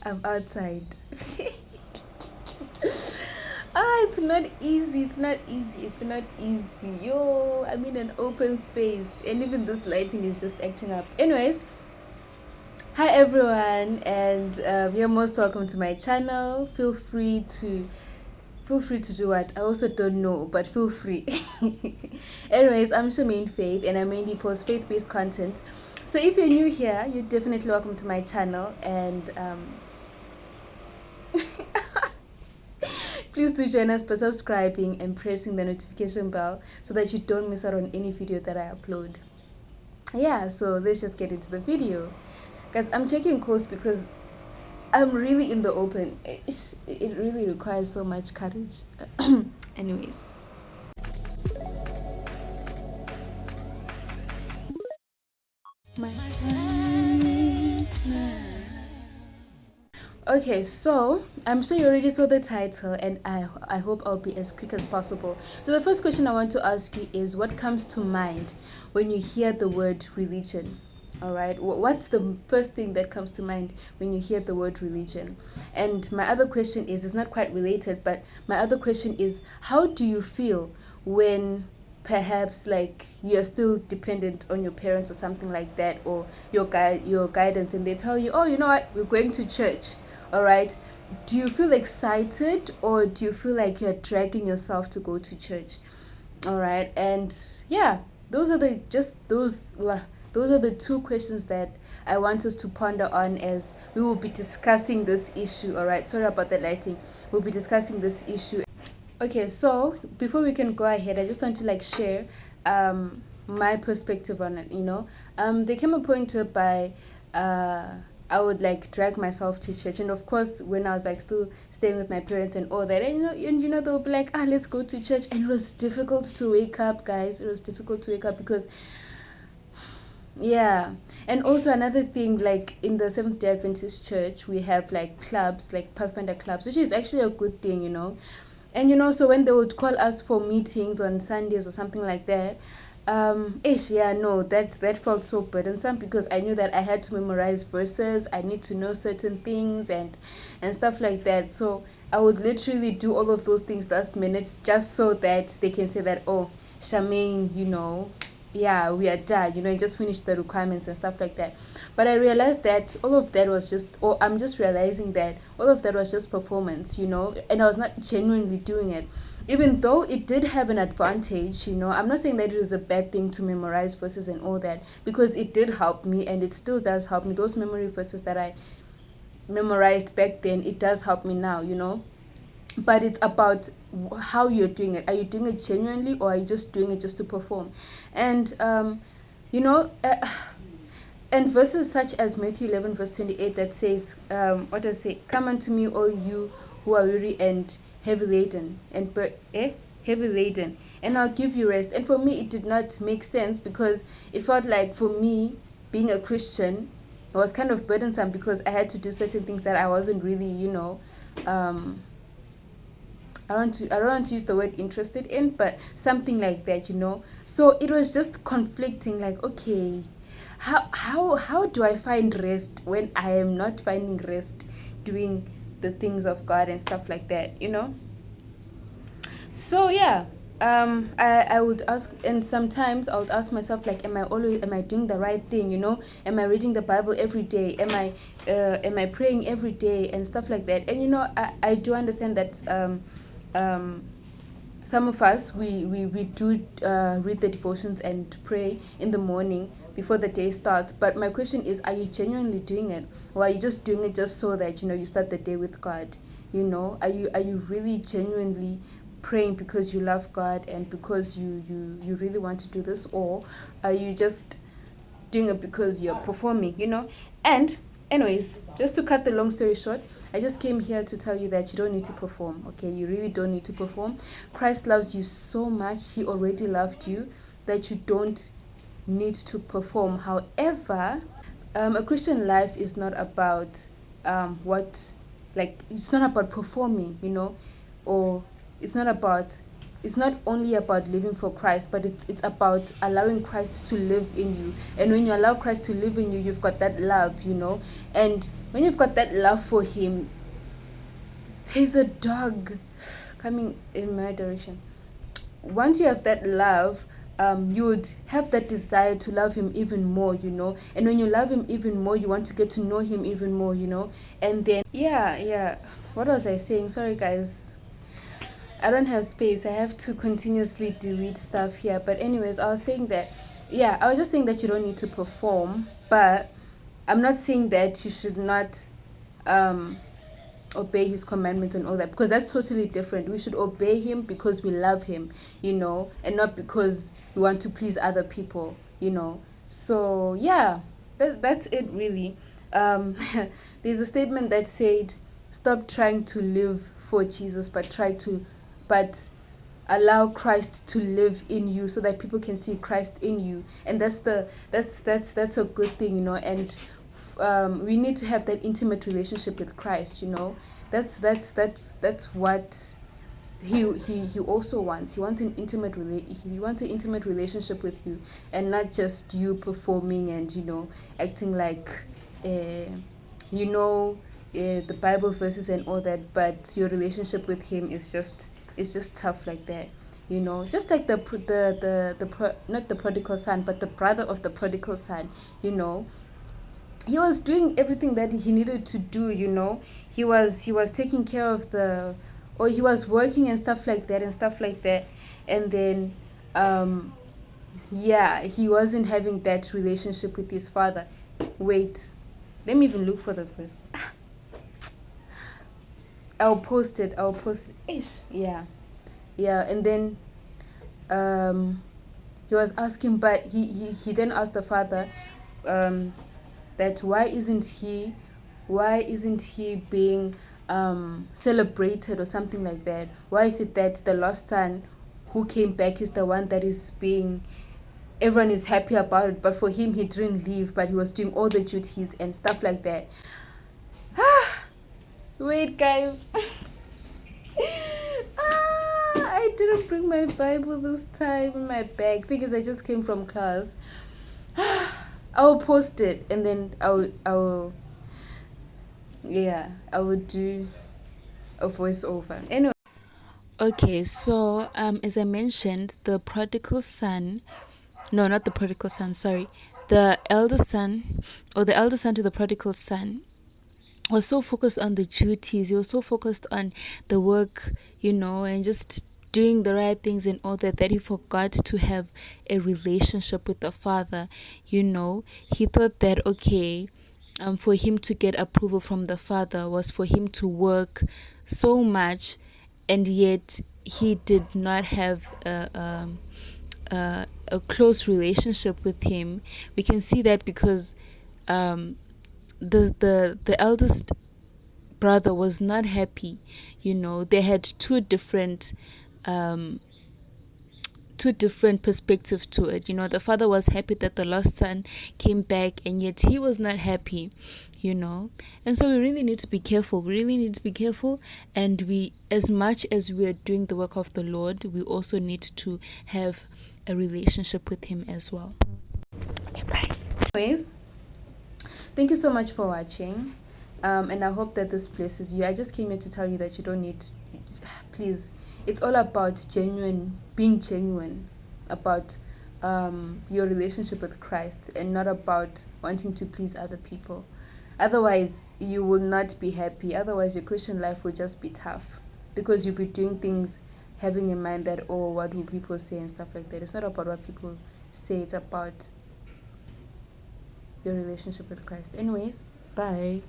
I'm outside. It's not easy. It's not easy. It's not easy. Yo, I'm in an open space, and even this lighting is just acting up. Anyways, hi everyone, and you're most welcome to my channel. Feel free to do what I also don't know, but feel free. Anyways, I'm Shamaine Faith, and I mainly post faith-based content. So if you're new here, you're definitely welcome to my channel, and please do join us by subscribing and pressing the notification bell so that you don't miss out on any video that I upload. Yeah, so let's just get into the video. Guys, I'm checking course because I'm really in the open. It really requires so much courage. Anyways. My time is now. Okay, so I'm sure you already saw the title, and I hope I'll be as quick as possible. So the first question I want to ask you is, what comes to mind when you hear the word religion? All right, what's the first thing that comes to mind when you hear the word religion? And my other question is, it's not quite related, but my other question is, how do you feel when perhaps like you're still dependent on your parents or something like that, or your guidance, and they tell you, oh, you know what, we're going to church. All right, do you feel excited, or do you feel like you're dragging yourself to go to church? All right, and yeah, those are the just those are the two questions that I want us to ponder on as we will be discussing this issue. All right, sorry about the lighting. We'll be discussing this issue. Okay, so before we can go ahead, I just want to like share my perspective on it. There came a point whereby I would like drag myself to church, and of course, when I was like still staying with my parents and all that, and they'll be like, let's go to church, and it was difficult to wake up, guys. It was difficult to wake up because yeah. And also another thing, like in the Seventh Day Adventist Church, we have like clubs, like Pathfinder clubs, which is actually a good thing. And so when they would call us for meetings on Sundays or something like that, yeah, no, that felt so burdensome because I knew that I had to memorize verses, I need to know certain things and stuff like that. So I would literally do all of those things last minute just so that they can say that, oh, Charmaine, yeah, we are done, and just finish the requirements and stuff like that. But I realized that all of that was just, or I'm just realizing that all of that was just performance, and I was not genuinely doing it. Even though it did have an advantage, I'm not saying that it was a bad thing to memorize verses and all that, because it did help me and it still does help me. Those memory verses that I memorized back then, it does help me now. But it's about how you're doing it. Are you doing it genuinely, or are you just doing it just to perform? And you know uh, and verses such as Matthew 11 verse 28 that says, what does it say? Come unto me, all you who are weary and heavy laden, heavy laden, and I'll give you rest. And for me, it did not make sense because it felt like, for me, being a Christian, it was kind of burdensome because I had to do certain things that I wasn't really, um, I don't want to use the word interested in, but something like that. So it was just conflicting, like, okay, how do I find rest when I am not finding rest doing the things of God and stuff like that? So yeah, I would ask, and sometimes I would ask myself, like, am I doing the right thing? Am I reading the Bible every day? Am I praying every day and stuff like that? And I do understand that some of us, we do read the devotions and pray in the morning before the day starts. But my question is, are you genuinely doing it, or are you just doing it just so that you start the day with God? Are you really genuinely praying because you love God and because you really want to do this, or are you just doing it because you're performing? And anyways, just to cut the long story short, I just came here to tell you that you don't need to perform. Okay, you really don't need to perform. Christ loves you so much. He already loved you, that you don't need to perform. However, a Christian life is not about it's not about performing, or it's not about it's not only about living for Christ, but it's about allowing Christ to live in you. And when you allow Christ to live in you, you've got that love, and when you've got that love for him, there's a dog coming in my direction. Once you have that love, you would have that desire to love him even more, and when you love him even more, you want to get to know him even more, and then yeah, what was I saying? Sorry guys, I don't have space. I have to continuously delete stuff here. But anyways, I was saying that, yeah, I was just saying that you don't need to perform, but I'm not saying that you should not um obey his commandments and all that, because that's totally different. We should obey him because we love him, and not because we want to please other people. So yeah, that's it really. There's a statement that said, stop trying to live for Jesus, but allow Christ to live in you so that people can see Christ in you. And that's a good thing, and we need to have that intimate relationship with Christ. That's what he also wants. He wants an intimate relationship with you, and not just you performing and acting like the Bible verses and all that, but your relationship with him is just tough like that. Just like not the prodigal son, but the brother of the prodigal son. He was doing everything that he needed to do. He was taking care of or he was working and stuff like that, and then yeah, he wasn't having that relationship with his father. Wait, let me even look for the verse. I'll post it. Ish. Yeah, and then he was asking, but he then asked the father that why isn't he being celebrated or something like that? Why is it that the lost son who came back is the one that is being, everyone is happy about it, but for him, he didn't leave, but he was doing all the duties and stuff like that. Wait, guys. I didn't bring my Bible this time in my bag. Thing is, I just came from class. I'll post it, and then I will do a voiceover. Anyway. Okay, so as I mentioned, the prodigal son, no, not the prodigal son, sorry, the elder son, or the elder son to the prodigal son, was so focused on the duties. He was so focused on the work, and just doing the right things and all that he forgot to have a relationship with the father. He thought that, okay, for him to get approval from the father was for him to work so much, and yet he did not have a close relationship with him. We can see that because the eldest brother was not happy. They had two different perspectives to it. The father was happy that the lost son came back, and yet he was not happy. And so we really need to be careful. And we, as much as we are doing the work of the Lord, we also need to have a relationship with him as well. Okay, bye. Anyways, thank you so much for watching, and I hope that this blesses you. I just came here to tell you that you don't need please, it's all about being genuine about your relationship with Christ, and not about wanting to please other people. Otherwise, you will not be happy. Otherwise, your Christian life will just be tough, because you'll be doing things having in mind that, oh, what will people say and stuff like that. It's not about what people say. It's about your relationship with Christ. Anyways, bye.